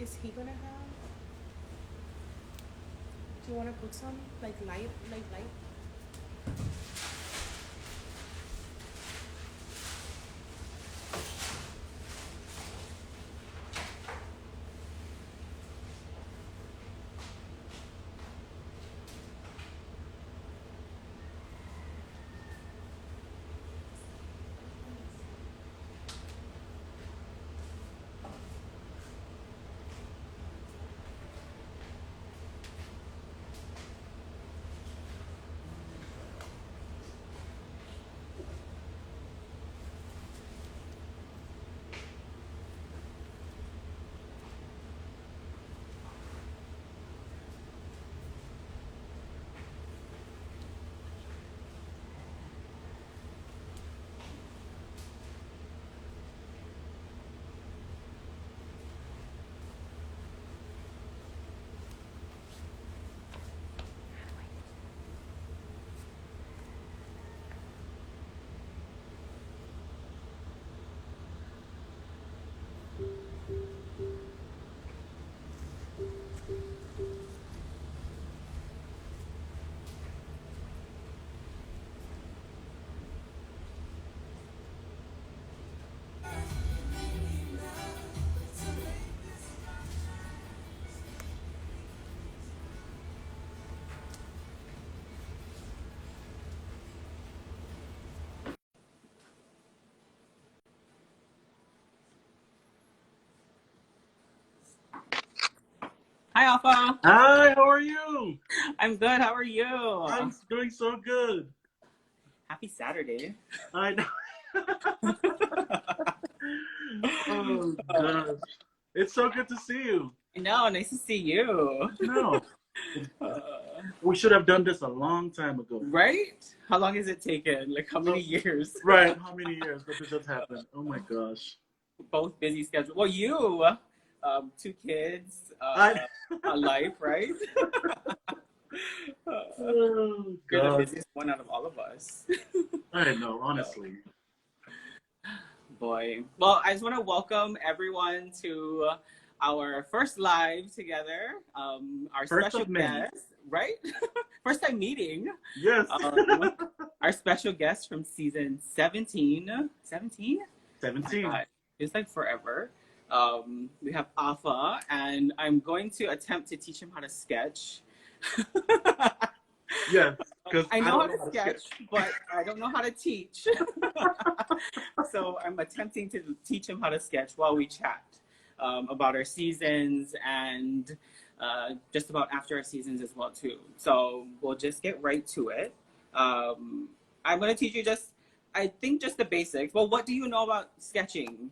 is he gonna have? Do you want to put some like light? Hi, Alpha. Hi, how are you? I'm good. How are you? I'm doing so good. Happy Saturday. I know. Oh gosh, it's so good to see you. I know. Nice to see you. No, Uh, we should have done this a long time ago. right? How long has it taken? Like, how many years? Right, how many years did this just happen? Oh my gosh. Both busy schedules. Well, you, 2 kids, I. a life, right? Oh You're the gosh. busiest one out of all of us. I know, honestly. Boy. Well, I just want to welcome everyone to our first live together. Our First special of many. guest, right? First time meeting. Yes. Our special guest from season 17. 17? 17. Oh my God. It's like forever. We have Afa, and I'm going to attempt to teach him how to sketch. Yes, because I know how to sketch, but I don't know how to teach. So I'm attempting to teach him how to sketch while we chat about our seasons and just about after our seasons as well too. So we'll just get right to it. I'm going to teach you I think just the basics. Well, what do you know about sketching?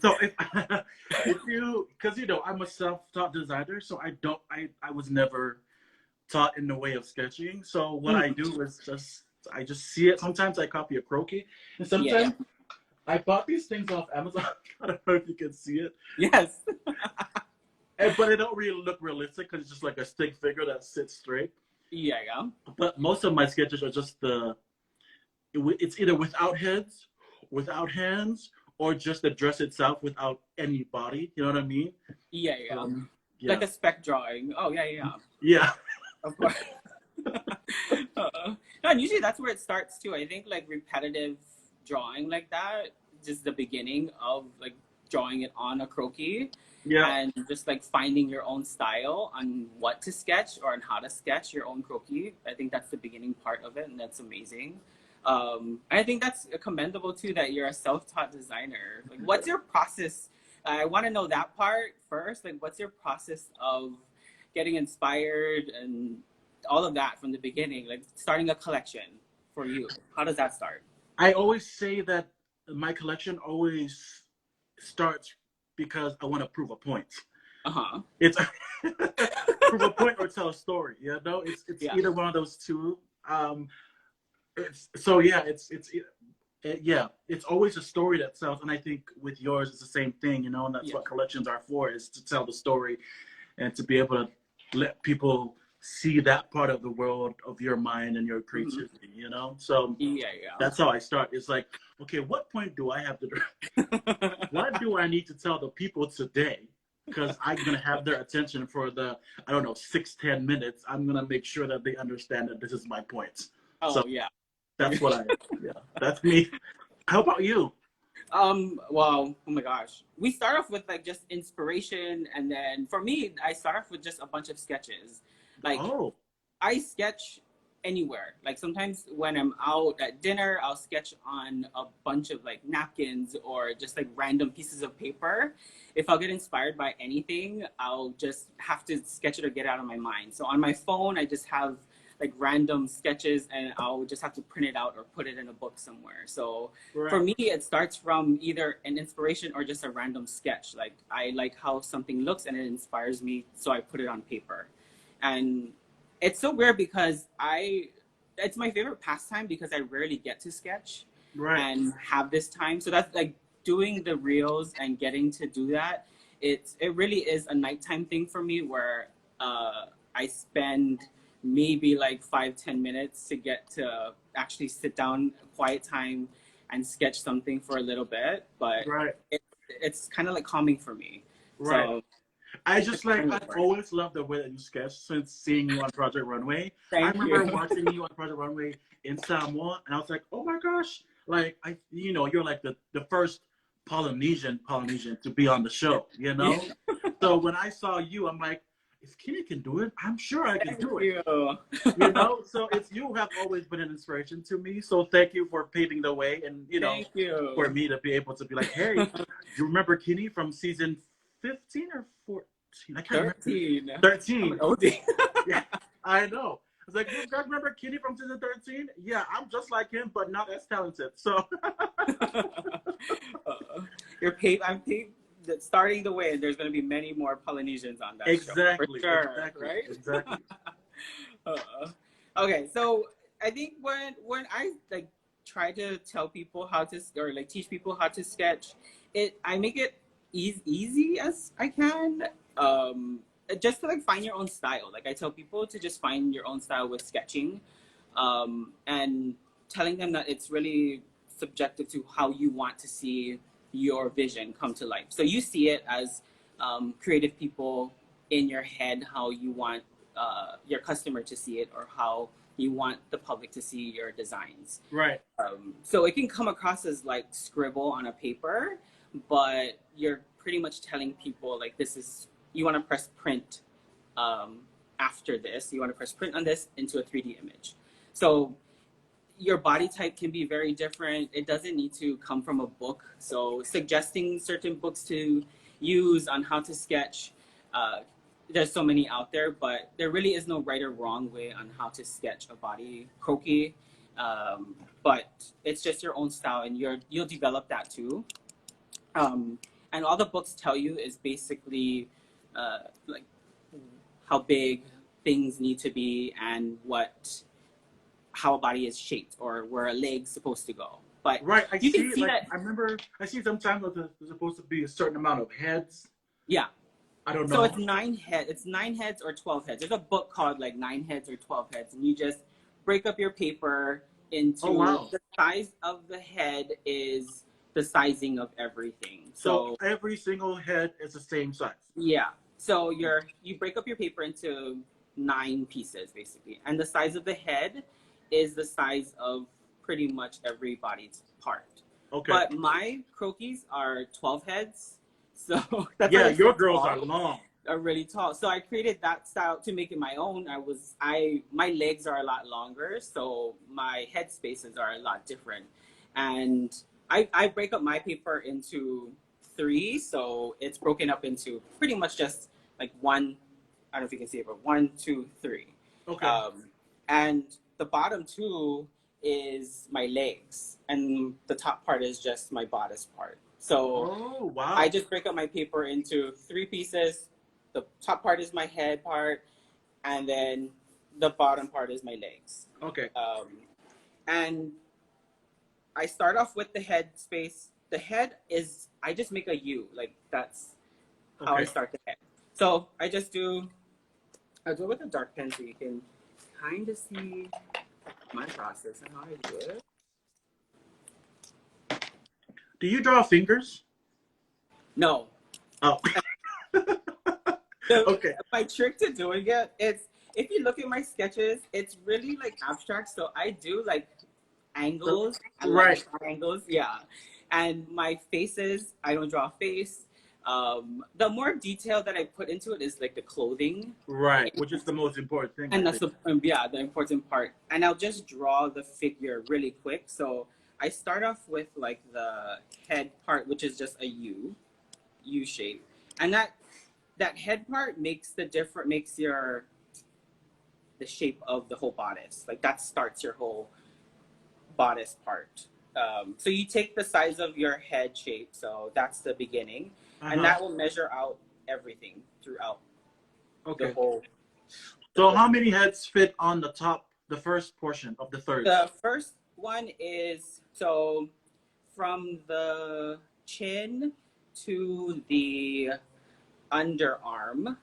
So if you, because I'm a self-taught designer, so I was never taught in the way of sketching. So what I do is I just see it. Sometimes I copy a croquis, and sometimes I bought these things off Amazon. I don't know if you can see it. Yes. But it don't really look realistic because it's just like a stick figure that sits straight. Yeah. But most of my sketches are just it's either without heads, without hands, or just the dress itself without any body. You know what I mean? Yeah. Yeah. Like a spec drawing. Oh, yeah. Yeah. Of course. And usually that's where it starts too. I think like repetitive drawing like that, just the beginning of like drawing it on a croquis. Yeah. And just like finding your own style on what to sketch or on how to sketch your own croquis. I think that's the beginning part of it, and that's amazing. I think that's commendable too that you're a self-taught designer. Like, what's your process? I want to know that part first. Like, what's your process of getting inspired and all of that from the beginning? Like, starting a collection for you. How does that start? I always say that my collection always starts because I want to prove a point. It's prove a point or tell a story. It's either one of those two. It's always a story that sells, and I think with yours it's the same thing, and that's what collections are for, is to tell the story and to be able to let people see that part of the world of your mind and your Mhm. creativity, you know? So Yeah, that's how I start. It's like, okay, what point do I have to, yeah. what do I need to tell the people today? Because I'm going to have their attention for the, I don't know, 6, 10 minutes. I'm going to make sure that they understand that this is my point. So Oh yeah. that's what yeah, that's me. How about you? Well, oh my gosh. We start off with like just inspiration, and then for me, I start off with just a bunch of sketches. Like Oh, I sketch anywhere. Like sometimes when I'm out at dinner, I'll sketch on a bunch of like napkins or just like random pieces of paper. If I'll get inspired by anything, I'll just have to sketch it or get it out of my mind. So on my phone, I just have like random sketches and I'll just have to print it out or put it in a book somewhere. So for right, me, it starts from either an inspiration or just a random sketch. Like I like how something looks and it inspires me, so I put it on paper. And it's so weird because it's my favorite pastime because I rarely get to sketch right, and have this time. So that's like doing the reels and getting to do that. It really is a nighttime thing for me where I spend maybe like 5-10 minutes to get to actually sit down, quiet time, and sketch something for a little bit. But right, it's kind of like calming for me. right. So I it's just like, kind I've of work. always loved the way that you sketch since seeing you on Project Runway. I Thank remember you. watching you on Project Runway in Samoa, and I was like, oh my gosh, like you're like the first Polynesian to be on the show, you Yeah, know. So when I saw you, I'm like, if Kenny can do it, I'm sure I can thank do it. you. You know, so it's you have always been an inspiration to me. So thank you for paving the way, and Thank for you. me to be able to be like, hey, do you remember Kenny from season 15 or 14? I can't remember. 13. I'm an 13. oldie. Yeah, I know. I was like, you guys remember Kenny from season 13? Yeah, I'm just like him, but not as talented. So You're paid. I'm paid. Starting the way, and there's going to be many more Polynesians on that show for exactly, sure, exactly, right? exactly. uh, okay, so I think when I like try to tell people how to or like teach people how to sketch, I make it easy as I can. Um, just to like find your own style. Like I tell people to just find your own style with sketching, and telling them that it's really subjective to how you want to see your vision come to life. So you see it as creative people in your head, how you want your customer to see it, or how you want the public to see your designs. Right, So it can come across as like scribble on a paper, but you're pretty much telling people like this is you want to press print um, after this. You want to press print on this into a 3D image. So your body type can be very different. It doesn't need to come from a book. So suggesting certain books to use on how to sketch, uh, there's so many out there, but there really is no right or wrong way on how to sketch a body croquis. But it's just your own style, and you'll develop that too. Um, and all the books tell you is basically like how big things need to be and what how a body is shaped or where a leg's supposed to go. But right. I you can see. see Like that, I remember, I see sometimes that there's supposed to be a certain amount of heads. yeah. I don't So know. it's 9 heads. It's 9 heads or 12 heads. There's a book called like 9 heads or 12 heads, and you just break up your paper Oh into wow. the size of the head is the sizing of everything. So So every single head is the same size. yeah. So you break up your paper into 9 pieces basically, and the size of the head is the size of pretty much every body's part. Okay. But my croquis are 12 heads, so that's why Yeah, they're so your girls are tall, long. are really tall. So I created that style to make it my own. My legs are a lot longer, so my head spaces are a lot different, and I break up my paper into three, so it's broken up into pretty much just like one. I don't know if you can see it, but 1, 2, 3, Okay. um, and the bottom two is my legs, and the top part is just my bodice part. So Oh I wow. just break up my paper into 3 pieces. The top part is my head part, and then the bottom part is my legs. Okay. And I start off with the head space. The head is I just make a U, like that's how I Okay. start the head. So I just do I'll do it with a dark pen so you can kind of see my process and how I do it. Do you draw fingers? No. Oh. Okay. My trick to doing it is, if you look at my sketches, it's really like abstract. So I do like angles. I Right. like triangles. Yeah. And my faces, I don't draw a face. The more detail that I put into it is like the clothing. Right, which is the most important thing. And that's the the important part. And I'll just draw the figure really quick. So I start off with like the head part, which is just a U shape, and that head part makes the shape of the whole bodice. Like that starts your whole bodice part. So you take the size of your head shape, so that's the beginning, and that will measure out everything throughout the whole. So how many heads fit on the top, the first portion of the third? The first one is, so from the chin to the underarm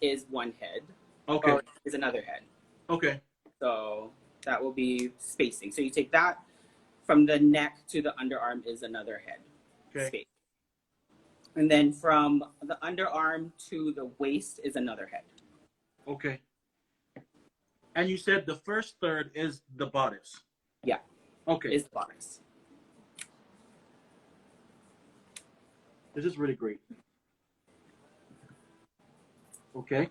is one head. Okay. Or is another head. Okay. So that will be spacing. So you take that from the neck to the underarm is another head. Okay. Space. And then from the underarm to the waist is another head. Okay. And you said the first third is the bodice. Yeah. Okay. Is the bodice. This is really great. Okay.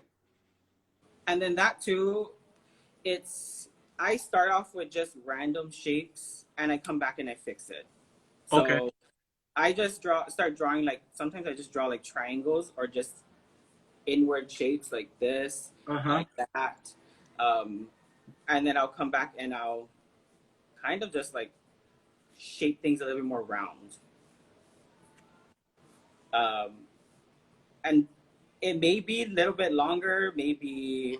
And then that too, I start off with just random shapes and I come back and I fix it. So okay. I just start drawing, like, sometimes I just draw like triangles or just inward shapes like this, like that. And then I'll come back and I'll kind of just like shape things a little bit more round. And it may be a little bit longer, maybe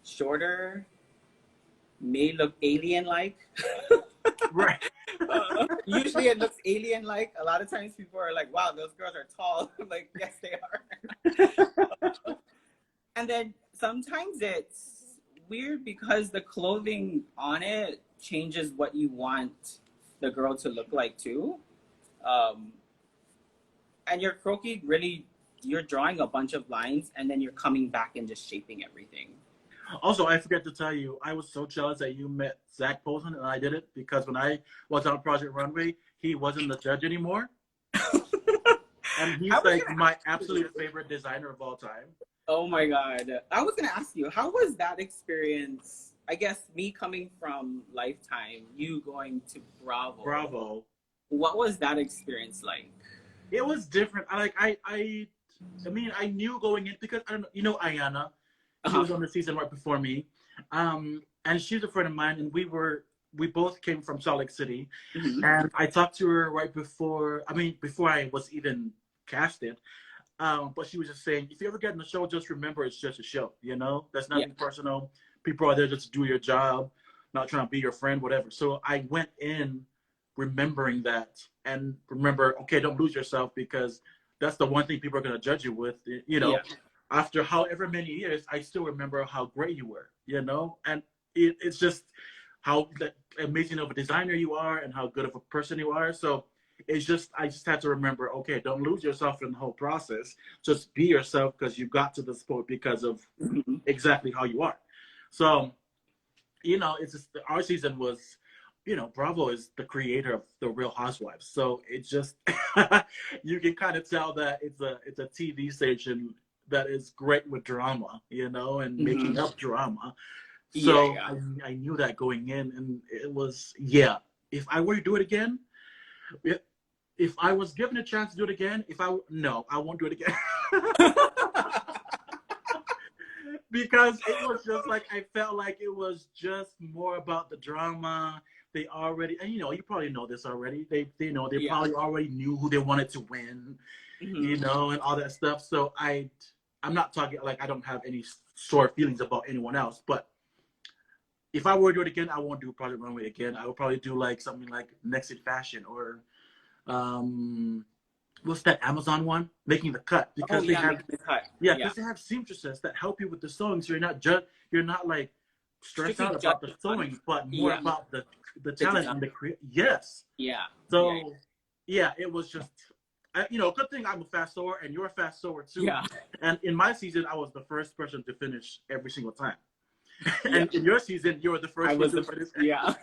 shorter, may look alien-like. Right. Usually it looks alien-like. A lot of times people are like, wow, those girls are tall. I'm like, yes, they are. And then sometimes it's weird because the clothing on it changes what you want the girl to look like too. And your croquis, really, you're drawing a bunch of lines and then you're coming back and just shaping everything. Also, I forgot to tell you, I was so jealous that you met Zach Posen and I did it, because when I was on Project Runway, he wasn't the judge anymore. And he's like my absolute favorite designer of all time. Oh my God. I was going to ask you, how was that experience? I guess me coming from Lifetime, you going to Bravo. Bravo. What was that experience like? It was different. I mean, I knew going in, because I don't know, you know Ayana. She was on the season right before me. And she's a friend of mine, and we both came from Salt Lake City. And I talked to her right before I was even casted. But she was just saying, if you ever get in the show, just remember it's just a show, you know? That's nothing personal. People are there just to do your job, not trying to be your friend, whatever. So I went in remembering that, and remember, okay, don't lose yourself, because that's the one thing people are going to judge you with, you know? After however many years, I still remember how great you were, you know? And it's just how amazing of a designer you are and how good of a person you are. So it's just, I just had to remember, okay, don't lose yourself in the whole process. Just be yourself, because you got to this point because of exactly how you are. So, you know, it's just, our season was, you know, Bravo is the creator of The Real Housewives. So it's just, you can kind of tell that it's a TV station that is great with drama, you know, and making up drama. So I knew that going in, and it was, if I were to do it again, if I was given a chance to do it again, no, I won't do it again. Because it was just like, I felt like it was just more about the drama. They already, and you know, you probably know this already. They probably already knew who they wanted to win, you know, and all that stuff. So I'm not talking like I don't have any sore feelings about anyone else, but if I were to do it again, I won't do Project Runway again. I would probably do like something like Next in Fashion or what's that Amazon one? Making the cut, Oh because they yeah, have, making the cut. yeah, Yeah, because they have seamstresses that help you with the sewing, so you're not like stressed strictly out about the judging on sewing, but more yeah about the the talent design. and the create. Yes. Yeah, yeah, So yeah, it was just, good thing I'm a fast sewer and you're a fast sewer too. yeah, And in my season, I was the first person to finish every single time. yeah. And in your season, you were the I first one was to the finish. first. Yeah,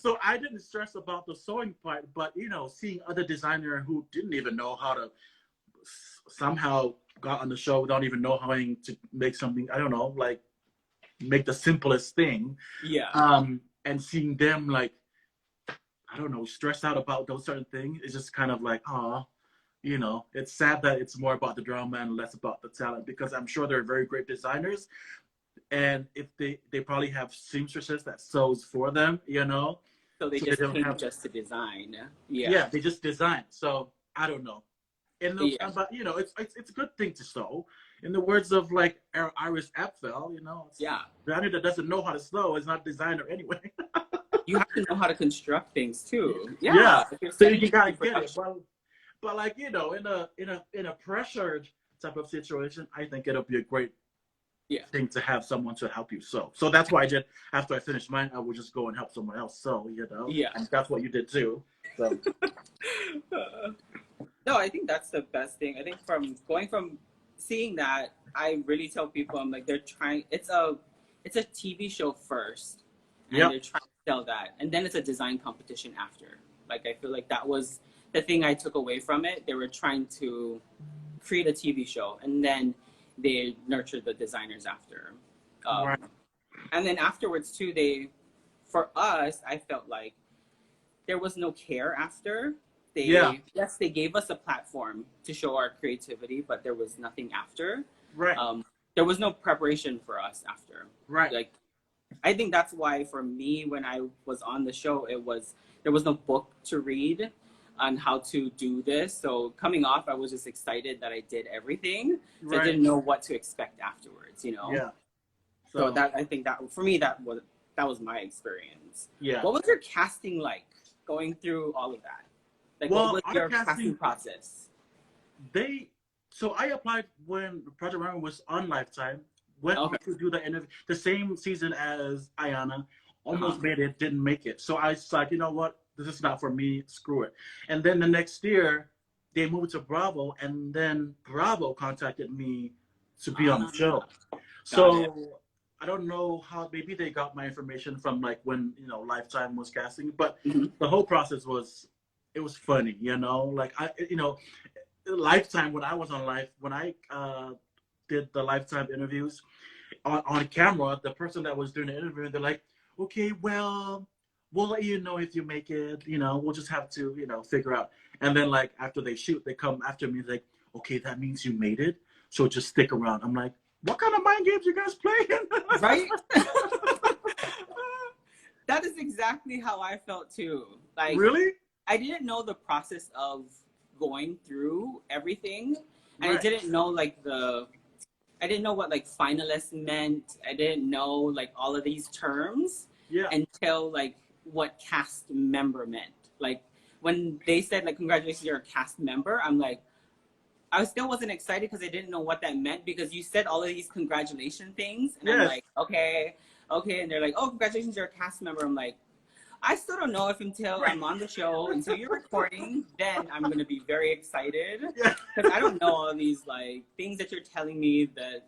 So I didn't stress about the sewing part, but seeing other designer who didn't even know how to somehow got on the show without even knowing to make something, I don't know, like make the simplest thing, yeah, and seeing them like, I don't know, stressed out about those certain things, it's just kind of like, oh, it's sad that it's more about the drama and less about the talent, because I'm sure they're very great designers, and if they probably have seamstresses that sews for them, so they so they just don't came have, just to design. Yeah, yeah, they just design. So I don't know. And yeah, but it's a good thing to sew. In the words of like Iris Apfel, it's yeah. designer that doesn't know how to sew is not designer anyway. You have to know how to construct things too. Yeah, Yeah, if you're so you setting can it kind in of get it. production. But like in a pressured type of situation, I think it'll be a great Yeah, thing to have someone to help you sew. So that's why I did. After I finished mine, I would just go and help someone else sew. yeah. And that's what you did too. So No, I think that's the best thing. I think from going from seeing that, I really tell people I'm like they're trying. It's a TV show first, and yeah, they're trying to sell that, and then it's a design competition after. Like I feel like that was the thing I took away from it. They were trying to create a TV show, and then they nurtured the designers after. right, And then afterwards too, for us, I felt like there was no care after. yeah, Yes, they gave us a platform to show our creativity, but there was nothing after. right, There was no preparation for us after. right, Like, I think that's why for me, when I was on the show, there was no book to read on how to do this. So coming off, I was just excited that I did everything. So I right, didn't know what to expect afterwards. yeah. So So that I think that for me that was my experience. yeah. What was your casting like going through all of that? Like what Well, was our your casting casting, process? so I applied when Project Runway was on Lifetime. Went Okay. on to do the interview, the same season as Ayana. Uh-huh. Almost made it, didn't make it. So I was like, you know what? This is not for me. Screw it. And then the next year, they moved to Bravo, and then Bravo contacted me to be on the show. Got it. So I don't know how. Maybe they got my information from like when Lifetime was casting, but Mhm. the whole process was, it was funny. Like Lifetime, when I was on Life, when I did the Lifetime interviews on camera, the person that was doing the interview, they're like, okay, well, we'll let you know if you make it. We'll just have to figure out. And then like after they shoot, they come after me like, okay, that means you made it, so just stick around. I'm like, what kind of mind games you guys playing? Right? That is exactly how I felt too. Like Really? I didn't know the process of going through everything. And I Right. didn't know I didn't know what like finalist meant. I didn't know like all of these terms Yeah. until like what cast member meant. Like when they said like congratulations, you're a cast member, I'm like I still wasn't excited because I didn't know what that meant because you said all of these congratulation things and I'm Yes. like, okay, and they're like, oh, congratulations, you're a cast member. I'm like, I still don't know if until I'm on the show, until you're recording, then I'm gonna be very excited Yeah. because I don't know all these like things that you're telling me that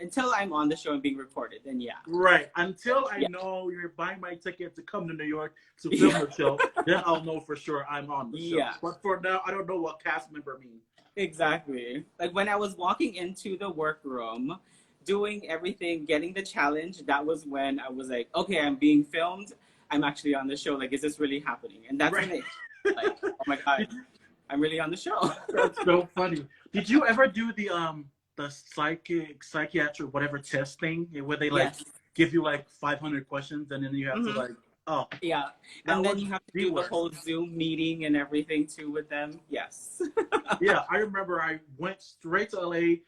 until I'm on the show and being recorded, then yeah. Right. Until I Yeah. know you're buying my ticket to come to New York to film the show, then I'll know for sure I'm on the show. Yeah. But for now, I don't know what cast member means. Exactly. Like when I was walking into the workroom, doing everything, getting the challenge, that was when I was like, okay, I'm being filmed. I'm actually on the show. Like, is this really happening? And that's when Right. it, like, oh my God, I'm really on the show. That's so funny. Did you ever do the psychiatric whatever test thing where they like Yes. give you like 500 questions and then you have to Mhm. like, oh, Yeah. that And then was you have to the do the worst. whole Zoom meeting and everything too with them. Yes. Yeah, I remember I went straight to LA,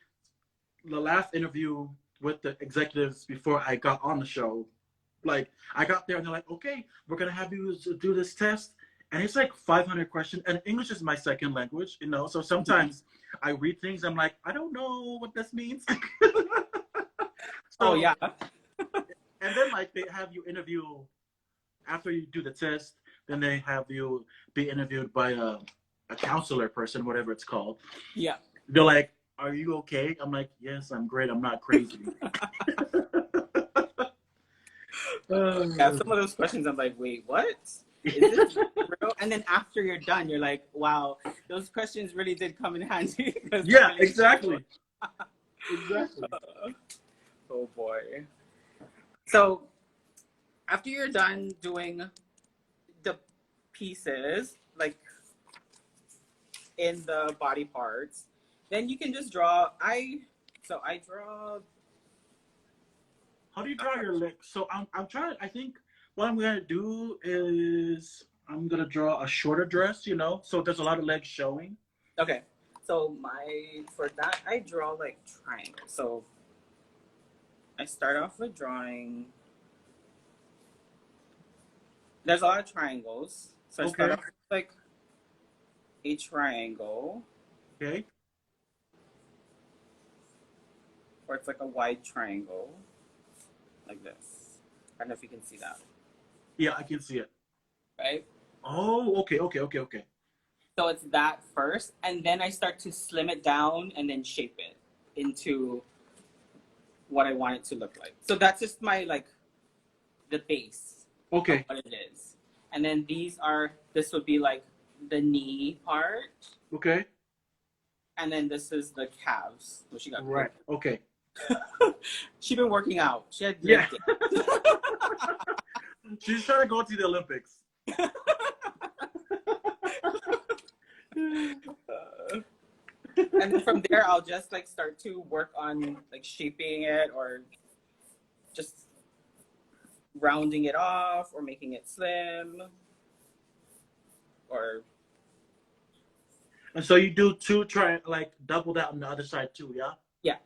the last interview with the executives before I got on the show. Like I got there and they're like, okay, we're gonna have you do this test, and it's like 500 questions. And English is my second language, you know. So sometimes I read things, I'm like, I don't know what this means. Oh So, yeah. and then like they have you interview after you do the test. Then they have you be interviewed by a counselor person, whatever it's called. Yeah. They're like, "Are you okay?" I'm like, "Yes, I'm great. I'm not crazy." Yeah, some of those questions I'm like, wait, what? Is this real? And then after you're done, you're like, wow, those questions really did come in handy. 'Cause Yeah, really exactly. Exactly. oh boy. So after you're done doing the pieces, like in the body parts, then you can just draw. I draw. How do you draw your legs? So I'm trying. I think what I'm gonna do is I'm gonna draw a shorter dress. You know, so there's a lot of legs showing. Okay, so for that I draw like triangles. So I start off with drawing. There's a lot of triangles, so I start Okay. off with like a triangle, Okay. or it's like a wide triangle, like this. I don't know if you can see that, Yeah, I can see it. right? Oh, okay, okay, okay, okay. So it's that first, and then I start to slim it down and then shape it into what I want it to look like. So that's just my like the base of Okay. what it is. And then this would be like the knee part, Okay. and then this is the calves, which she got. Right. Okay. She been working out. She had Yeah. leg day. She's trying to go to the Olympics. And then from there, I'll just like start to work on like shaping it or just rounding it off or making it slim or And so you do two, try like double that on the other side too, yeah? yeah.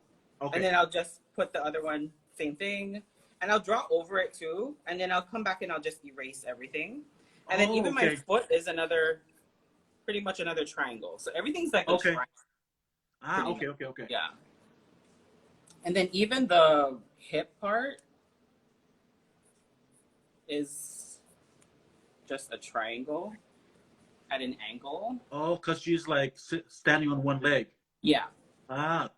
Okay. And then I'll just put the other one, same thing. And I'll draw over it too. And then I'll come back and I'll just erase everything. And then even my foot is pretty much another triangle. So everything's like a triangle. Ah, okay, okay, okay. Yeah. And then even the hip part is just a triangle at an angle. Oh, because she's like standing on one leg. Yeah. Ah.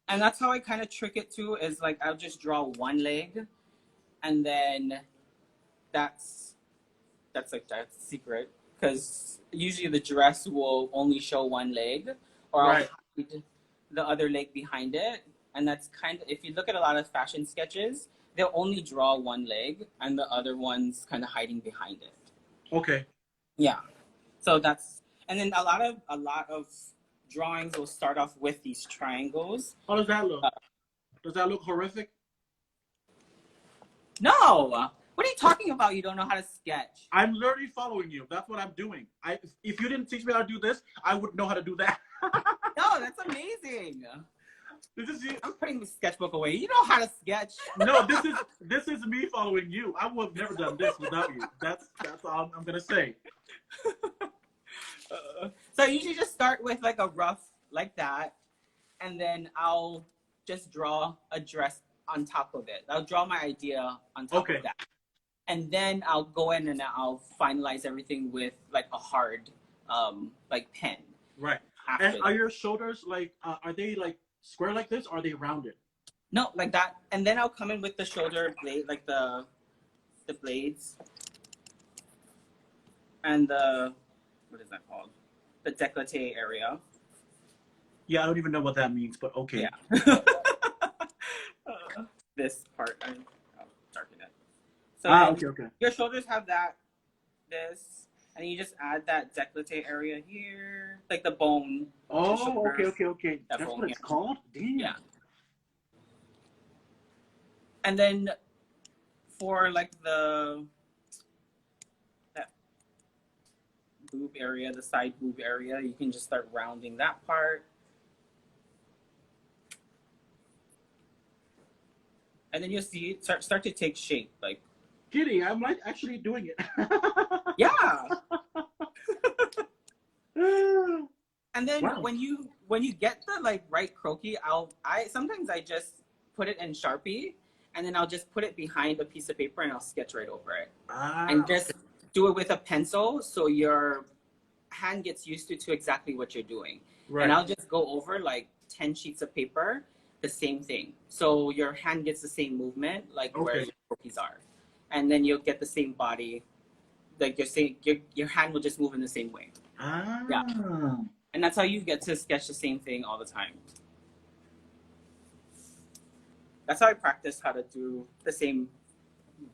And that's how I kind of trick it too, is like I'll just draw one leg and then that's secret, because usually the dress will only show one leg, or I'll hide the other leg behind it. And that's kind of, if you look at a lot of fashion sketches, they'll only draw one leg and the other one's kind of hiding behind it. Okay. Yeah. So that's, and then a lot of drawings will start off with these triangles. How does that look? Does that look horrific? No. What are you talking about? You don't know how to sketch. I'm literally following you. That's what I'm doing. If you didn't teach me how to do this, I wouldn't know how to do that. No, that's amazing. This is you. I'm putting the sketchbook away. You know how to sketch. No, this is me following you. I would have never done this without you. That's all I'm gonna say. So I usually just start with like a rough like that, and then I'll just draw a dress on top of it. I'll draw my idea on top of that. And then I'll go in and I'll finalize everything with like a hard like pen. Right. And are your shoulders like are they like square like this, or are they rounded? No, like that. And then I'll come in with the shoulder blade, like the blades. And the, what is that called? The décolleté area. Yeah, I don't even know what that means, but okay. Yeah. This part, I'll darken it. So okay. Your shoulders have this, and you just add that décolleté area here, like the bone. Oh, okay. That's what it's called? Damn. Yeah. And then for like that boob area, the side boob area, you can just start rounding that part. And then you'll see it start to take shape, like. Kitty, I'm like actually doing it. Yeah. And then Wow. when you get the like right croquis, I sometimes I just put it in Sharpie, and then I'll just put it behind a piece of paper and I'll sketch right over it. And just do it with a pencil so your hand gets used to exactly what you're doing. Right. And I'll just go over like 10 sheets of paper, the same thing. So your hand gets the same movement, like where your croquis are. And then you'll get the same body, like your hand will just move in the same way. Yeah. And that's how you get to sketch the same thing all the time. That's how I practice how to do the same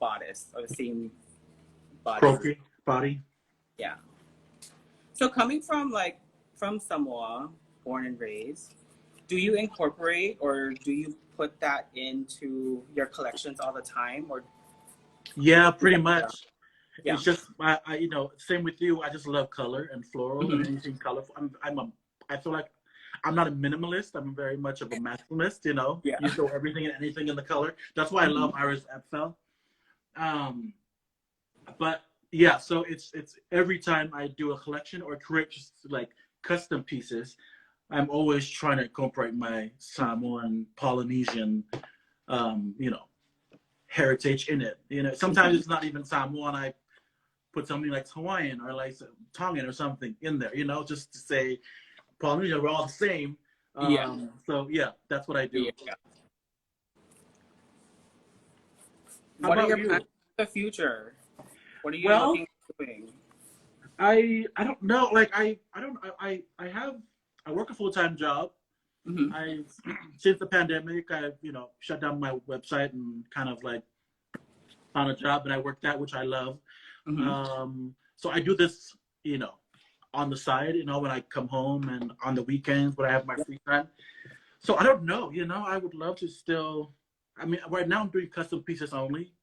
bodice or the same body. Croquis body. Yeah. So coming from Samoa, born and raised, do you incorporate or do you put that into your collections all the time? Or Yeah, pretty much. Yeah. It's just I same with you. I just love color and floral and anything colorful. I feel like I'm not a minimalist. I'm very much of a maximalist. Yeah. You throw everything and anything in the color. That's why I love Iris Epfel. But yeah, so it's every time I do a collection or create just like custom pieces, I'm always trying to incorporate my Samoan, Polynesian, heritage in it. Sometimes it's not even Samoan. I put something like Hawaiian or like Tongan or something in there, just to say Polynesian, we're all the same. So yeah, that's what I do. Yeah. How What are about your you? plans for the future? What are you Well, looking at doing? I don't know. Like I work a full-time job. Since the pandemic, I've shut down my website and kind of like found a job that I work at, which I love. So I do this, on the side, when I come home and on the weekends when I have my free time. So I don't know, I would love to still. I mean, right now I'm doing custom pieces only,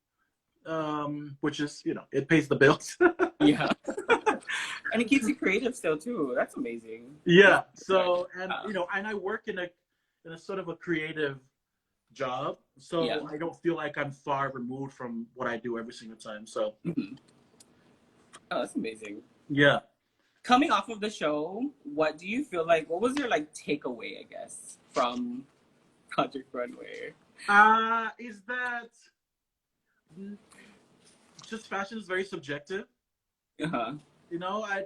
which is, it pays the bills. Yeah. And it keeps you creative still too. That's amazing. Yeah. So, and and I work in a sort of a creative job, so I don't feel like I'm far removed from what I do every single time. So, Oh, that's amazing. Yeah. Coming off of the show, what do you feel like? What was your takeaway, I guess, from Project Runway? Is that just fashion is very subjective. Uh-huh.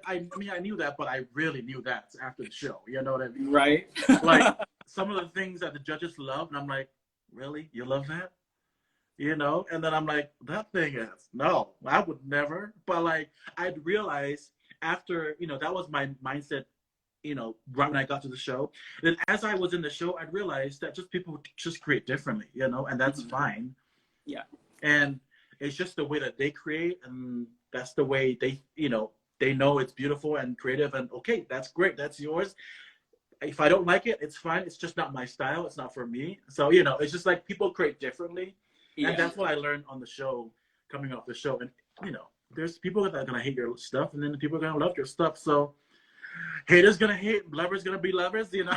I mean, I knew that, but I really knew that after the show. You know what I mean? Right. Like some of the things that the judges love, and I'm like, really? You love that? And then I'm like, that thing is, no, I would never. But I'd realize after, that was my mindset, right when I got to the show. Then as I was in the show, I realized that just people just create differently, and that's fine. Yeah. And it's just the way that they create, and that's the way they, they know it's beautiful and creative, and okay, that's great, that's yours. If I don't like it, it's fine. It's just not my style. It's not for me. So, it's just like people create differently. Yeah. And that's what I learned on the show, coming off the show. And, there's people that are going to hate your stuff, and then people are going to love your stuff. So haters going to hate, lovers going to be lovers, If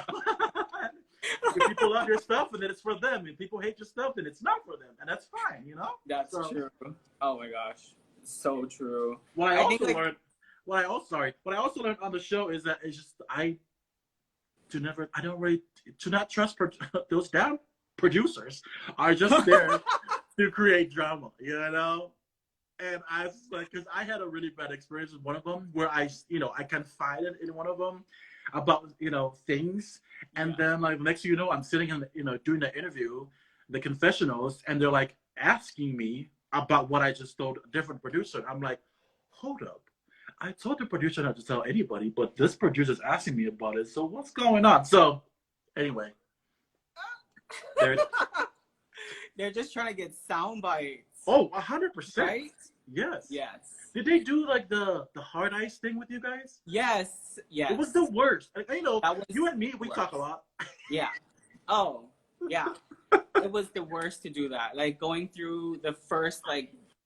people love your stuff, and then it's for them. If people hate your stuff, then it's not for them. And that's fine, That's true. Oh my gosh. So true. What I also learned on the show is that it's just, to not trust those damn producers are just there to create drama, And I was like, because I had a really bad experience with one of them where I confided in one of them about, things. And then next thing you know, I'm sitting in, doing the interview, the confessionals, and they're asking me about what I just told a different producer. I'm like, hold up. I told the producer not to tell anybody, but this producer's asking me about it. So what's going on? So anyway. They're just trying to get sound bites. Oh, 100%. Right? Yes. Yes. Did they do the hard ice thing with you guys? Yes. Yes. It was the worst. You and me, we worst. talk a lot. Yeah. Oh, yeah. It was the worst to do that. Going through the first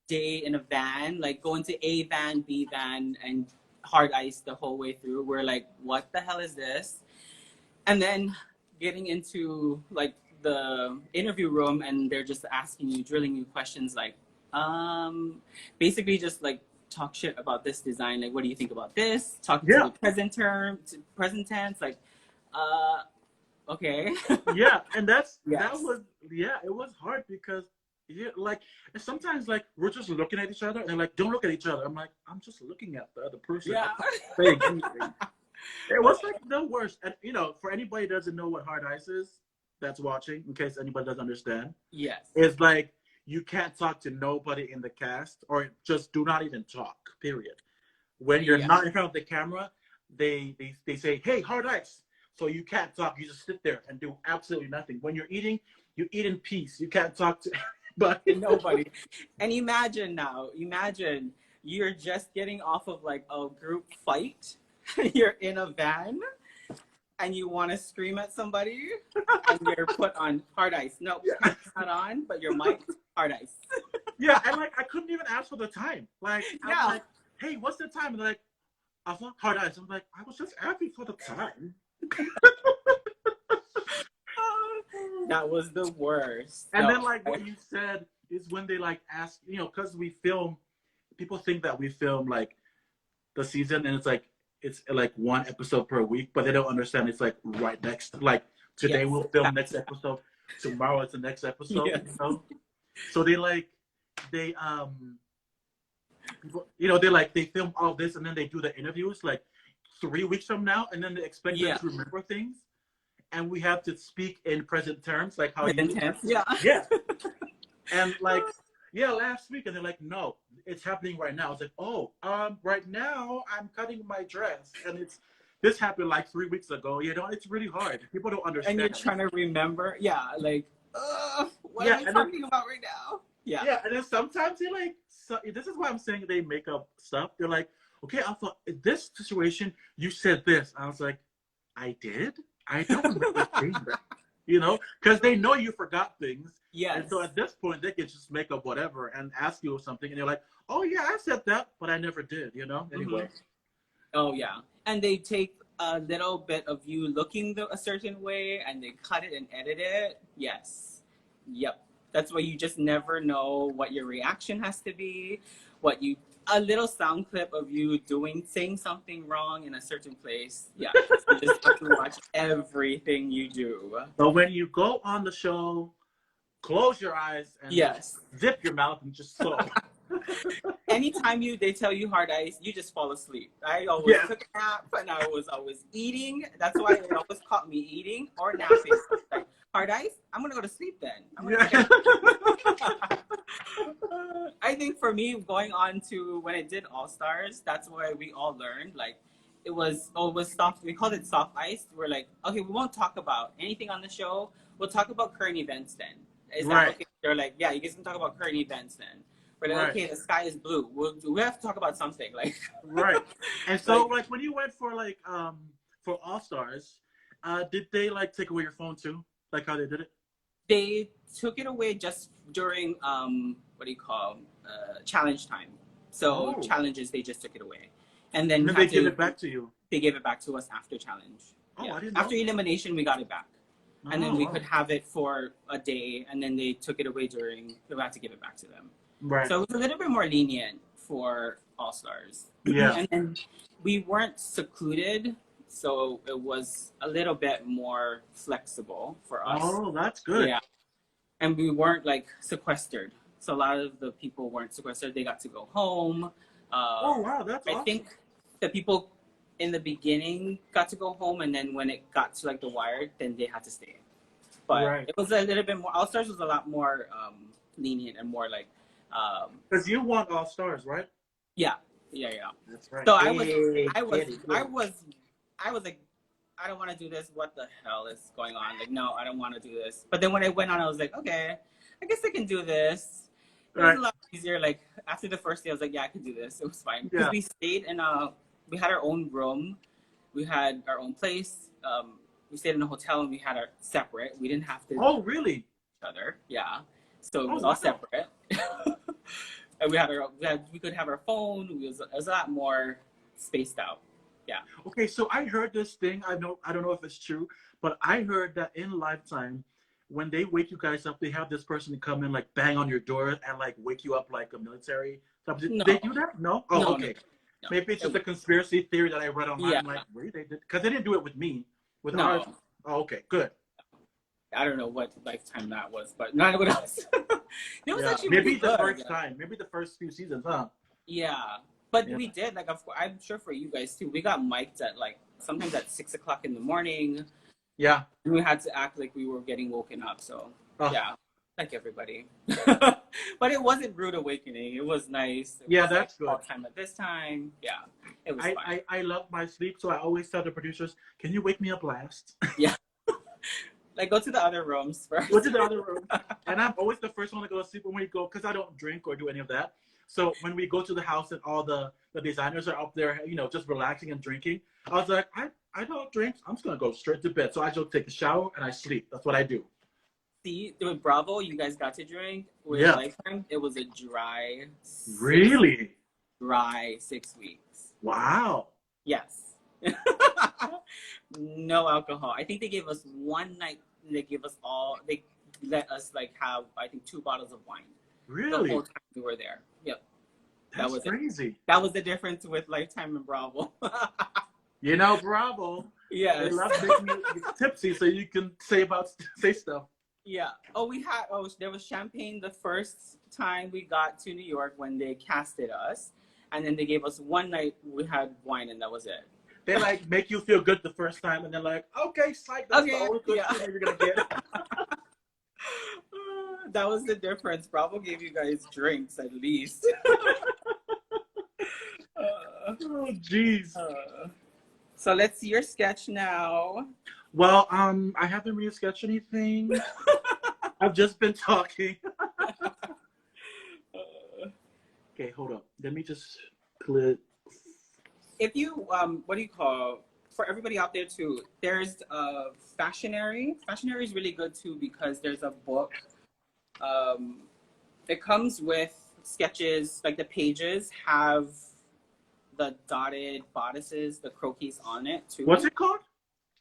day in a van, going to A van, B van, and hard ice the whole way through. We're like, what the hell is this? And then getting into the interview room, and they're just asking you, drilling you questions basically just talk shit about this design. Like, what do you think about this? Talking to Yeah. the present tense. Like, okay. Yeah, and that Yes. was, yeah, it was hard because, yeah, like, and sometimes like we're just looking at each other and like, don't look at each other. I'm like, I'm just looking at the other person. Yeah. I'm not saying anything. It was like the worst. And you know, for anybody who doesn't know what hard ice is, that's watching, in case anybody doesn't understand, Yes. it's like you can't talk to nobody in the cast, or just do not even talk. Period. When you're Yeah. not in front of the camera, they say, "Hey, hard ice." So you can't talk. You just sit there and do absolutely nothing. When you're eating, you eat in peace. You can't talk to anybody. Nobody. And imagine you're just getting off of like a group fight. You're in a van and you want to scream at somebody and you're put on hard ice. No, Yeah. not on, but your mic, hard ice. Yeah, and like I couldn't even ask for the time. Like, Yeah. I'm like, "Hey, what's the time?" And they're like, "Afa, hard ice." I'm like, I was just asking for the time. That was the worst. And No, then like what you said is when they like ask, you know, because we film, people think that we film like the season and it's like one episode per week, but they don't understand it's like right next. Like today Yes. we'll film next episode, tomorrow it's the next episode. Yes. You know, so they people, you know, they film all this and then they do the interviews like 3 weeks from now, and then they expect Yeah. them to remember things, and we have to speak in present terms, like how you Intense. Yeah. yeah. And like, yeah, last week, and they're like, "No, it's happening right now." It's like, "Oh, right now I'm cutting my dress, and this happened like 3 weeks ago." You know, it's really hard. People don't understand. And you're trying to remember. Yeah. Like, what Yeah, are we and talking about right now? Yeah. Yeah, and then sometimes they like, so this is why I'm saying they make up stuff. They're like, "Okay, I thought in this situation you said this." I was like, "I did? I don't remember saying that." You know, because they know you forgot things. Yes. And so at this point, they can just make up whatever and ask you something, and you're like, "Oh yeah, I said that, but I never did." You know. Anyway. Oh yeah, and they take a little bit of you looking a certain way, and they cut it and edit it. Yes, yep. That's why you just never know what your reaction has to be. A little sound clip of you saying something wrong in a certain place. Yeah, you just have to watch everything you do. So when you go on the show, close your eyes and Yes. zip your mouth and just flow. Anytime they tell you hard ice, you just fall asleep. I always Yeah. took a nap and I was always eating. That's why it always caught me eating or napping. Like, hard ice, I'm gonna go to sleep then. I think for me, going on to when I did All Stars, that's where we all learned. Like, it was soft. We called it soft ice. We're like, okay, we won't talk about anything on the show. We'll talk about current events then. Is that Right. okay? They're like, yeah, you guys can talk about current events then. We're like, Right. okay, the sky is blue. We have to talk about something. Like, Right. And so like when you went for like for All Stars, did they like take away your phone too? Like how they did it? they took it away just during challenge time. So Oh. challenges, they just took it away, and then And we then they had give to- it back to you. They gave it back to us after challenge. Oh, Yeah. I didn't know. After elimination, we got it back, and then Oh, we wow. could have it for a day, and then they took it away during. We had to give it back to them. Right. So it was a little bit more lenient for All Stars. Yeah. And then we weren't secluded, so it was a little bit more flexible for us. Oh, that's good. Yeah. And we weren't like sequestered. So a lot of the people weren't sequestered. They got to go home. Oh wow, that's I awesome. think the people in the beginning got to go home, and then when it got to like the wire, then they had to stay. But Right. it was a little bit more. All Stars was a lot more lenient and more like. Because you won All Stars, right? Yeah. That's right. So I Get it. was like, I don't want to do this. What the hell is going on? Like, no, I don't want to do this. But then when I went on, I was like, okay, I guess I can do this. It was Right. a lot easier. Like after the first day, I was like, yeah, I can do this. It was fine because Yeah. we stayed in we had our own room, we had our own place. We stayed in a hotel and we had our separate. We didn't have to Oh really? each other. Yeah. So it Oh, was wow. all separate. And we could have our phone. It was a lot more spaced out. Yeah. Okay, so I heard this thing. I don't know if it's true, but I heard that in Lifetime, when they wake you guys up, they have this person come in, like bang on your door and like wake you up like a military So did No. they do that? No? Oh, No, okay. no. Maybe it's just a conspiracy theory that I read online. Yeah. I'm like, really? They did? Because they didn't do it with me. With No. ours. Oh, okay, good. I don't know what lifetime that was, but not with us. It was Yeah. actually Maybe really the good. first time. Maybe the first few seasons, huh? Yeah, but Yeah. we did like of course, I'm sure for you guys too. We got mic'd at like sometimes at 6 o'clock in the morning. Yeah. And we had to act like we were getting woken up. So Oh. yeah, like everybody. But it wasn't rude awakening. It was nice. It Yeah, was, that's like, good. all time at this time. Yeah, it was fun. I love my sleep, so I always tell the producers, can you wake me up last? Yeah, like go to the other rooms first. Go to the other room. And I'm always the first one to go to sleep when we go, because I don't drink or do any of that. So when we go to the house and all the designers are up there, you know, just relaxing and drinking, I was like, I don't drink. I'm just going to go straight to bed. So I just take a shower and I sleep. That's what I do. See, with Bravo, you guys got to drink. With Yeah. Lifetime, it was a dry. Really? Dry 6 weeks. Wow. Yes. No alcohol. I think they gave us one night. They let us like have, I think, 2 bottles of wine. The Really? whole time we were there. Yep. That's was crazy. It. That was the difference with Lifetime and Bravo. You know, Bravo. Yes. They love making you tipsy so you can say stuff. Yeah. There was champagne the first time we got to New York when they casted us. And then they gave us one night, we had wine, and that was it. They like make you feel good the first time, and they're like, okay, psych, that's the only good thing you're going to get. That was the difference. Bravo gave you guys drinks at least. Oh, jeez. So let's see your sketch now. Well, I haven't really sketched anything. I've just been talking. Okay, hold up. Let me just click. If you, what do you call, for everybody out there too, there's Fashionary. Fashionary is really good too because there's a book. It comes with sketches, like the pages have the dotted bodices, the croquis on it too. What's it called?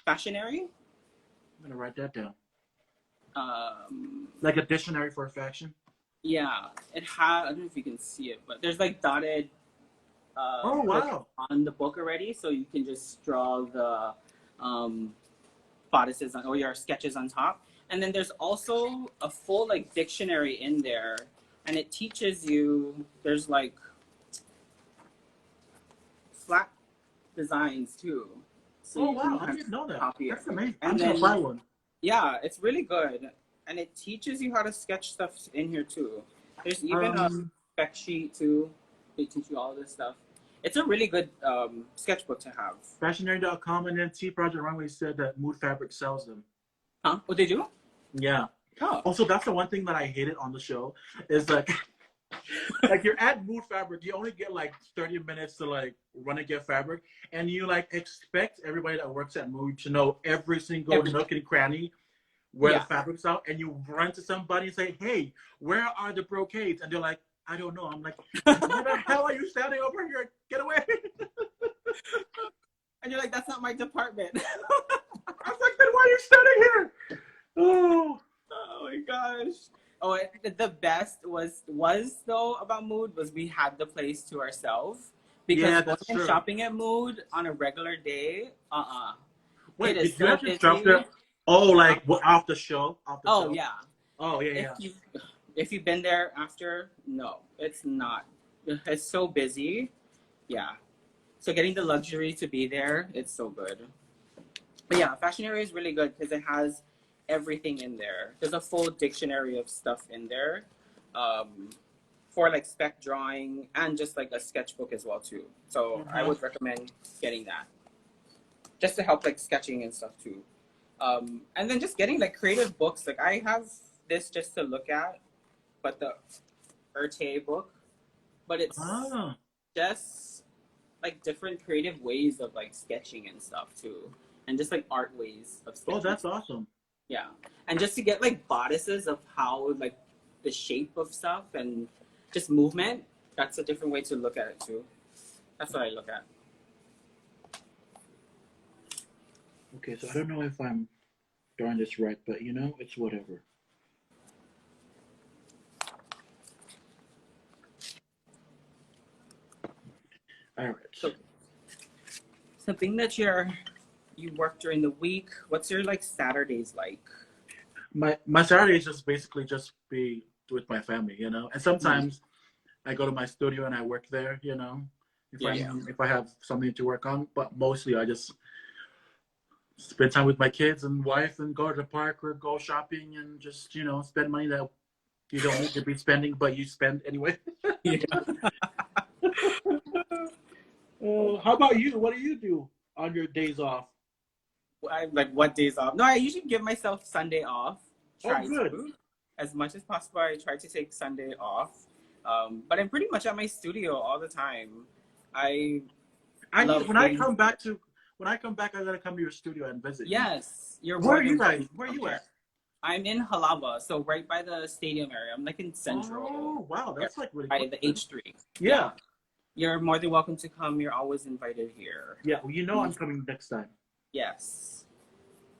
Fashionary. I'm going to write that down. Like a dictionary for fashion? Yeah, it has, I don't know if you can see it, but there's like dotted oh, wow. on the book already, so you can just draw the bodices or your sketches on top. And then there's also a full like dictionary in there, and it teaches you, there's like flat designs too. So oh, wow, I didn't know that. That's amazing. I'm going to buy one. Yeah, it's really good. And it teaches you how to sketch stuff in here too. There's even a spec sheet too. They teach you all this stuff. It's a really good sketchbook to have. Fashionary.com, and then Project Runway said that Mood Fabric sells them. Huh? What they do? Yeah. Oh. Also, that's the one thing that I hated on the show is like, like you're at Mood Fabric, you only get like 30 minutes to like run and get fabric, and you like expect everybody that works at Mood to know every single nook and cranny where the fabric's out, and you run to somebody and say, hey, where are the brocades? And they're like, I don't know. I'm like, where the hell are you standing over here? Get away. And you're like, that's not my department. I was like, then why are you standing here? Oh my gosh. Oh, the best was though about Mood was we had the place to ourselves. Because going shopping at Mood on a regular day, Wait, did you have to shop there? Oh, like off the show? Oh, yeah. Oh, yeah, If you've been there after, no, it's not. It's so busy. Yeah. So getting the luxury to be there, it's so good. But yeah, Fashionary is really good because it has everything in there. There's a full dictionary of stuff in there for like spec drawing and just like a sketchbook as well too. So I would recommend getting that just to help like sketching and stuff too. And then just getting like creative books. Like I have this just to look at, but the Erte book, but it's just like different creative ways of like sketching and stuff too. And just like art ways of sketching. Oh, that's awesome. Yeah. And just to get like bodices of how like the shape of stuff and just movement, that's a different way to look at it too. That's what I look at. Okay, so I don't know if I'm drawing this right, but you know, it's whatever. All right. So something that you work during the week. What's your like Saturdays like? My Saturdays just basically just be with my family, you know. And sometimes I go to my studio and I work there, you know, if I have something to work on. But mostly I just spend time with my kids and wife and go to the park or go shopping and just, you know, spend money that you don't need to be spending, but you spend anyway. Yeah. How about you? What do you do on your days off? I like what days off? No, I usually give myself Sunday off. Oh, Try good. to. As much as possible, I try to take Sunday off. But I'm pretty much at my studio all the time. I love when I being- come back, I gotta come to your studio and visit. Yes, you're Where are more you than guys? Where are you okay. at? I'm in Halaba, so right by the stadium area. I'm like in Central. Oh, wow, that's like really by cool. the H3. Yeah. You're more than welcome to come. You're always invited here. Yeah, well, you know I'm coming next time. Yes.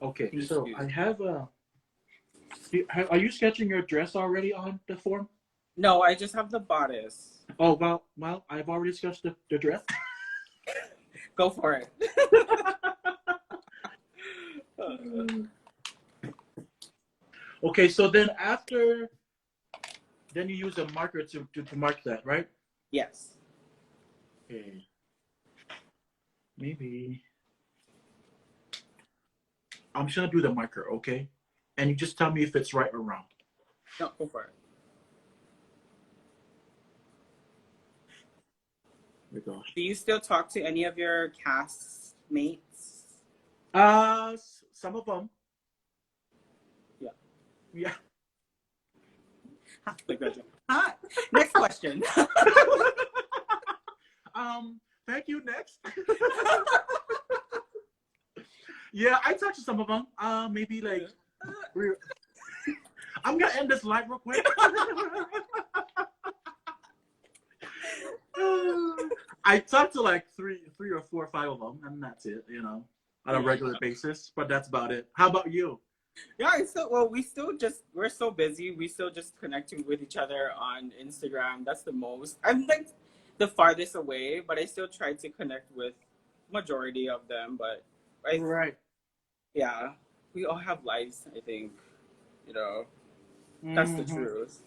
Okay, Thank so you. I have a. Are you sketching your dress already on the form? No, I just have the bodice. Oh well, I've already sketched the dress. Go for it. Okay, so then then you use a marker to mark that, right? Yes. Okay. Maybe I'm just gonna do the marker, okay? And you just tell me if it's right or wrong. No, go for it. Here we go. Do you still talk to any of your cast mates? Some of them. Yeah. Yeah. Hi. Next question. Thank you. Next. Yeah, I talked to some of them. Maybe like. I'm gonna end this live real quick. I talked to like three or four or five of them, and that's it. You know, on a regular basis. But that's about it. How about you? Yeah, we're so busy. We still just connecting with each other on Instagram. That's the most. I'm like the farthest away, but I still try to connect with majority of them. But Right. Yeah, we all have lives. I think, you know, that's the truth.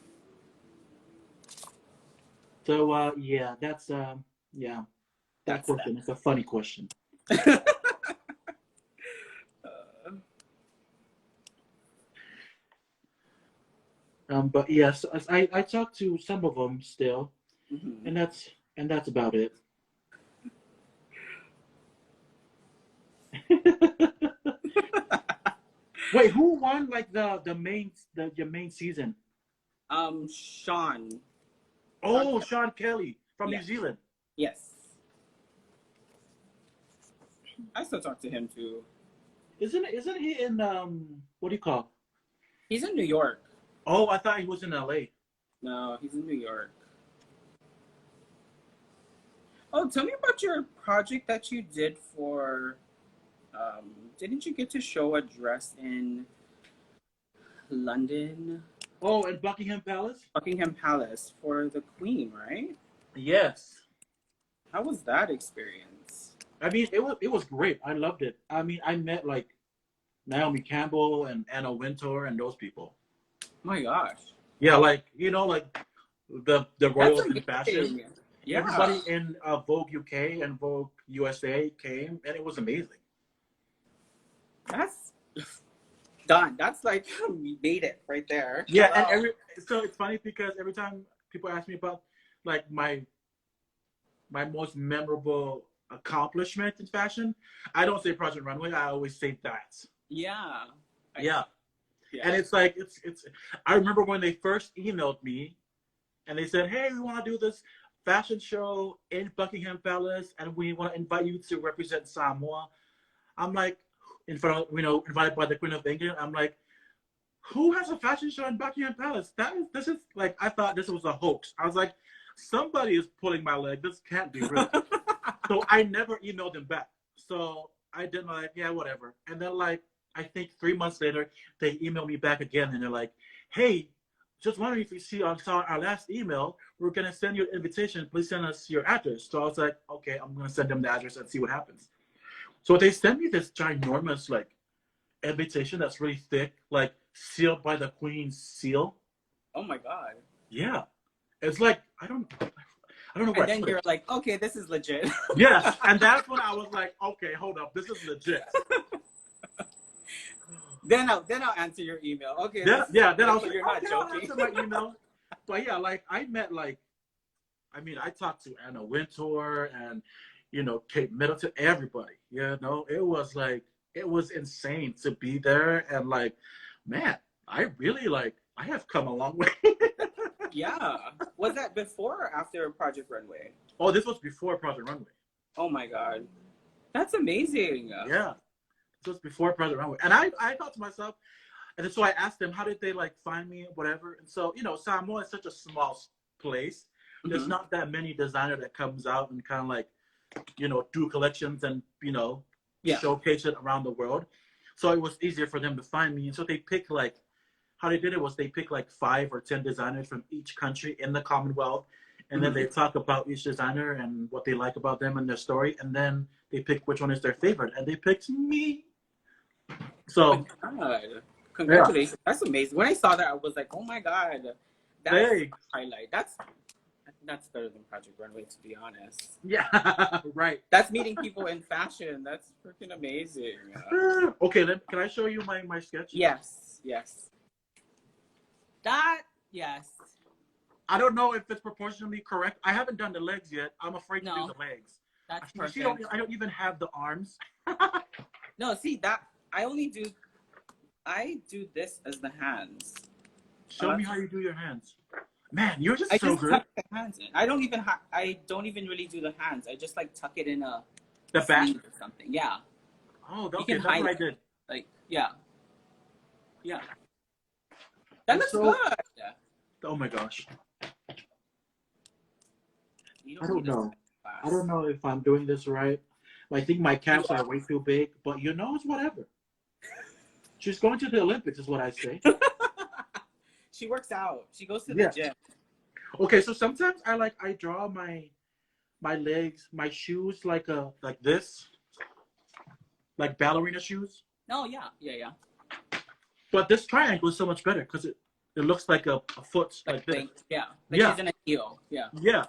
So yeah, that's that question is a funny question. But yes, I talked to some of them still, and that's about it. Wait, who won like your main season? Sean. Oh, Sean Kelly from Yeah. New Zealand. Yes. I still talk to him too. Isn't he in what do you call? He's in New York. Oh, I thought he was in LA. No, he's in New York. Oh, tell me about your project that you did for. Didn't you get to show a dress in London? Oh, and Buckingham Palace? Buckingham Palace for the Queen, right? Yes. How was that experience? I mean, it was great. I loved it. I mean, I met like Naomi Campbell and Anna Wintour and those people. My gosh. Yeah, like you know, like the royals in fashion. Yeah. Everybody in Vogue UK and Vogue USA came, and it was amazing. That's done. That's like we made it right there. Yeah, Wow. and so it's funny because every time people ask me about like my most memorable accomplishment in fashion, I don't say Project Runway. I always say that. Yeah. Yeah. And it's like it's. I remember when they first emailed me, and they said, "Hey, we want to do this fashion show in Buckingham Palace, and we want to invite you to represent Samoa." I'm like, invited by the Queen of England. I'm like, who has a fashion show in Buckingham Palace? This is like, I thought this was a hoax. I was like, somebody is pulling my leg. This can't be real. So I never emailed them back. So I didn't like, yeah, whatever. And then like, I think 3 months later, they emailed me back again, and they're like, hey, just wondering if you saw our last email. We're gonna send you an invitation. Please send us your address. So I was like, okay, I'm gonna send them the address and see what happens. So they sent me this ginormous like invitation that's really thick, like sealed by the Queen's seal. Oh my God. Yeah, it's like I don't know where. And then you're like, okay, this is legit. Yes, and that's when I was like, okay, hold up, this is legit. Then I'll answer your email. Okay. Then I was like, you're not okay, joking. I'll answer my email. But yeah, like I met I talked to Anna Wintour and Kate Middleton, everybody. It was insane to be there, and like, man, I really I have come a long way. Yeah. Was that before or after Project Runway? Oh, this was before Project Runway. Oh my God. That's amazing. Yeah. This was before Project Runway. And I thought to myself, and so I asked them, how did they find me, whatever. And so, Samoa is such a small place. There's not that many designers that comes out and kind of do collections and, showcase it around the world. So it was easier for them to find me. And so they picked how they did it was they picked 5 or 10 designers from each country in the Commonwealth. And then they talk about each designer and what they like about them and their story. And then they pick which one is their favorite. And they picked me. So, oh my God. Congratulations. Yeah. That's amazing. When I saw that, I was like, oh my God. That's a highlight. That's better than Project Runway, to be honest. Yeah, right. That's meeting people in fashion. That's freaking amazing. Okay, then can I show you my sketch? Yes. Yes. I don't know if it's proportionally correct. I haven't done the legs yet. I'm afraid to do the legs. That's perfect. I don't even have the arms. No, see that I do this as the hands. Show me how you do your hands. Man, you're just so good. Tuck the hands in. I don't even really do the hands. I just tuck it in the back or something. Yeah. Oh, okay, that's what I did. Yeah. That looks good. Oh my gosh. I don't know. I don't know if I'm doing this right. I think my calves are way too big, but it's whatever. She's going to the Olympics, is what I say. She works out. She goes to the gym. Okay, so sometimes I draw my legs, my shoes like this, like ballerina shoes. Oh yeah. But this triangle is so much better because it looks like a foot like this. Yeah. She's in a heel. Yeah. Yeah.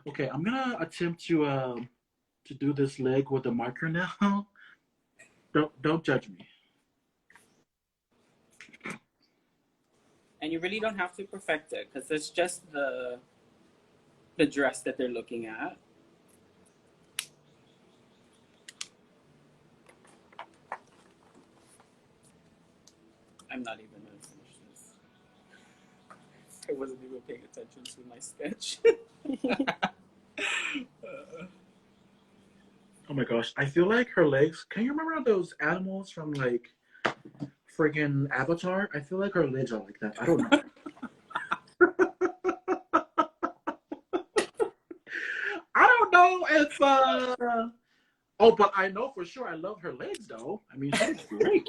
Okay, I'm gonna attempt to do this leg with a marker now. Don't judge me. And you really don't have to perfect it because it's just the dress that they're looking at. I'm not even going to finish this. I wasn't even paying attention to my sketch. Oh my gosh, I feel like her legs. Can you remember those animals from friggin' Avatar? I feel like her legs are like that. I don't know. I don't know if oh, but I know for sure I love her legs though. I mean, she's great.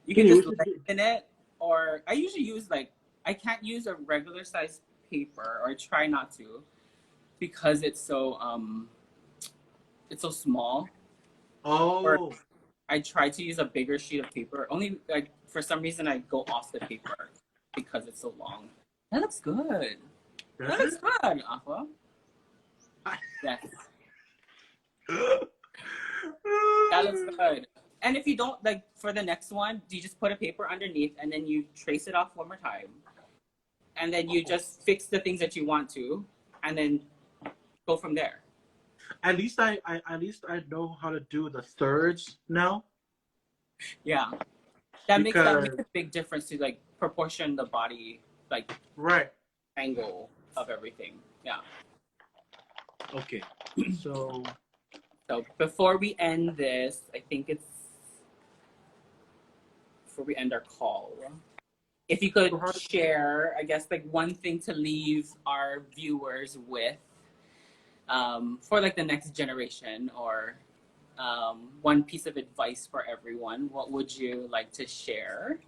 You can just lengthen it, or I usually use I can't use a regular size paper, or I try not to, because it's so small. Oh. Or I try to use a bigger sheet of paper. Only for some reason I go off the paper because it's so long. That looks good. That looks good, Afa. Yes. That looks good. And if you don't, for the next one, you just put a paper underneath and then you trace it off one more time. And then you just fix the things that you want to, and then go from there. At least I know how to do the thirds now. Yeah. That makes a big difference to proportion the body, right angle of everything. Yeah. Okay. So before we end this, I think before we end our call, if you could share, I guess, one thing to leave our viewers with for the next generation, or one piece of advice for everyone, what would you like to share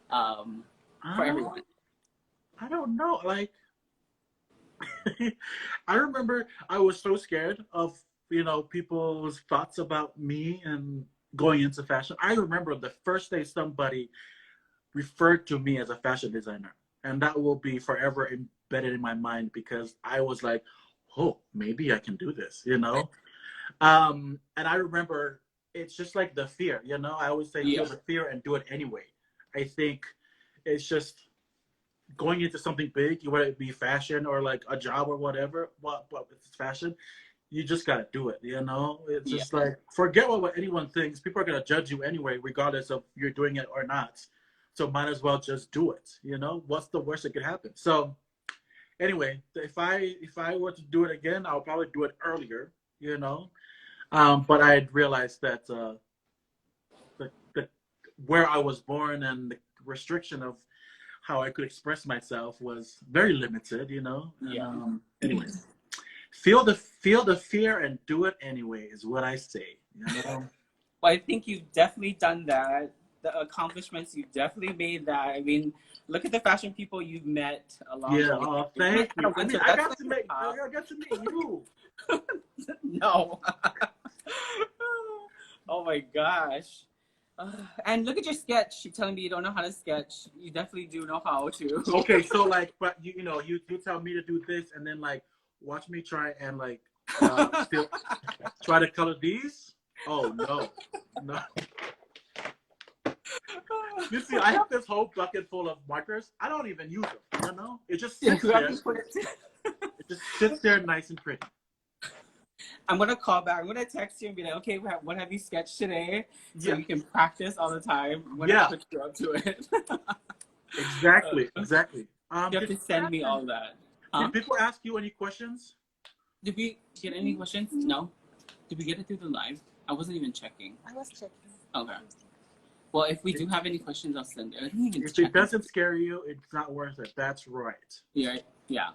for everyone? I don't know. Like, I remember I was so scared of, people's thoughts about me and going into fashion. I remember the first day somebody referred to me as a fashion designer, and that will be forever embedded in my mind because I was like, oh, maybe I can do this. And I remember it's just like the fear. I always say Yeah. feel the fear and do it anyway. I think it's just going into something big, whether it be fashion or like a job or whatever, but it's fashion, you just gotta do it. It's Yeah. just like forget what anyone thinks. People are gonna judge you anyway, regardless of you're doing it or not. So might as well just do it. What's the worst that could happen? So anyway, if I were to do it again, I'll probably do it earlier. But I realized that the where I was born and the restriction of how I could express myself was very limited. And, Yeah. anyways, feel the fear and do it anyway is what I say. Well, I think you've definitely done that. The accomplishments, you've definitely made that. I mean, look at the fashion people you've met along Yeah. the way. Oh, You met thank at a you. I mean, winter. I That's got like to the meet. top. I got to meet you. No. Oh my gosh. And look at your sketch. You're telling me you don't know how to sketch. You definitely do know how to. Okay, so like, but you tell me to do this, and then like, watch me try and like, still try to color these. Oh no, no. You see, I have this whole bucket full of markers. I don't even use them. It just sits there. It just sits there nice and pretty. I'm gonna call back. I'm gonna text you and be like, okay, what have you sketched today? So you can practice all the time. I'm gonna put you up to it. Exactly. You have to send me all that. Did people ask you any questions? Did we get any questions? No. Did we get it through the live? I wasn't even checking. I was checking. Okay. Well, if we do have any questions, I'll send it. I didn't even If check it doesn't scare you, it's not worth it. That's right. Yeah.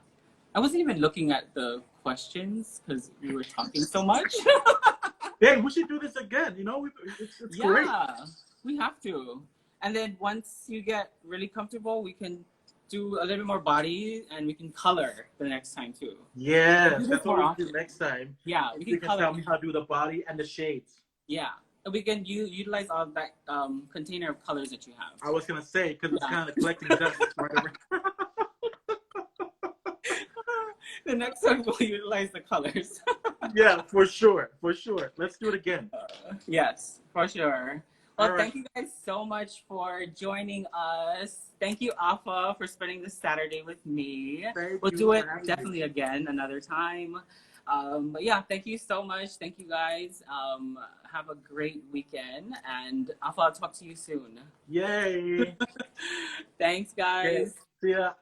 I wasn't even looking at the questions because we were talking so much. Hey, we should do this again. It's great. Yeah, we have to. And then once you get really comfortable, we can do a little bit more body and we can color the next time too. Yes, that's what we'll do next time. Yeah, you can tell me how to do the body and the shades. Yeah, and we can utilize all that container of colors that you have. I was gonna say because it's kind of collecting dust right over. The next one we'll utilize the colors. Yeah, for sure. Let's do it again. Yes, for sure. Well, right. Thank you guys so much for joining us. Thank you, Afa, for spending this Saturday with me. We'll do it definitely again another time. But yeah, thank you so much. Thank you guys. Have a great weekend. And Afa, I'll talk to you soon. Yay. Thanks, guys. Okay. See ya.